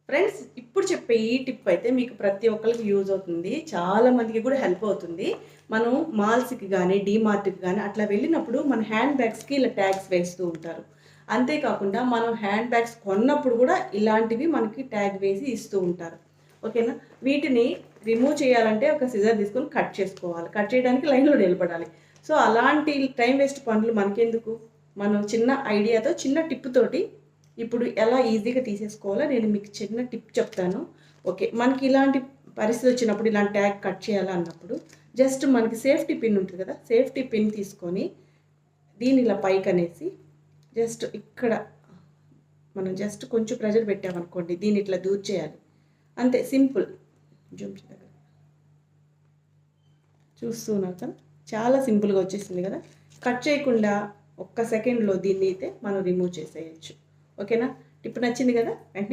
Friends, ఇప్పుడు చెప్పే ఈ టిప్ అయితే మీకు ప్రతి ఒక్కరికి యూజ్ అవుతుంది. చాలా మందికి కూడా హెల్ప్ అవుతుంది. మనం మాల్స్‌కి గానీ, డీమార్ట్‌కి గానీ అట్లా వెళ్ళినప్పుడు మన హ్యాండ్ బ్యాగ్స్‌కి ఇలా ట్యాగ్స్ వేస్తూ ఉంటారు. అంతేకాకుండా మనం హ్యాండ్ బ్యాగ్స్ కొన్నప్పుడు కూడా ఇలాంటివి మనకి ట్యాగ్ వేసి ఇస్తూ ఉంటారు. ఓకేనా? వీటిని రిమూవ్ చేయాలంటే ఒక సిజర్ తీసుకొని కట్ చేసుకోవాలి. కట్ చేయడానికి లైన్‌లో నిలబడాలి. సో, అలాంటి టైం వేస్ట్ పనులు మనకెందుకు? మనం చిన్న ఐడియాతో, చిన్న టిప్ తోటి ఇప్పుడు ఎలా ఈజీగా తీసేసుకోవాలో నేను మీకు చిన్న టిప్ చెప్తాను. ఓకే. మనకి ఇలాంటి పరిస్థితి వచ్చినప్పుడు ఇలాంటి ట్యాగ్ కట్ చేయాలన్నప్పుడు జస్ట్ మనకి సేఫ్టీ పిన్ ఉంటుంది కదా! సేఫ్టీ పిన్ తీసుకొని దీన్ని ఇలా పైకనేసి జస్ట్ ఇక్కడ మనం జస్ట్ కొంచెం ప్రెషర్ పెట్టామనుకోండి, దీన్ని ఇట్లా దూర్చేయాలి. అంతే సింపుల్. జూమ్ దగ్గర చూస్తున్నారు కదా! చాలా సింపుల్‌గా వచ్చేసింది కదా! కట్ చేయకుండా ఒక్క సెకండ్‌లో దీన్ని అయితే మనం రిమూవ్ చేసేయొచ్చు. ఓకేనా? టిప్ నచ్చింది కదా! వెంటనే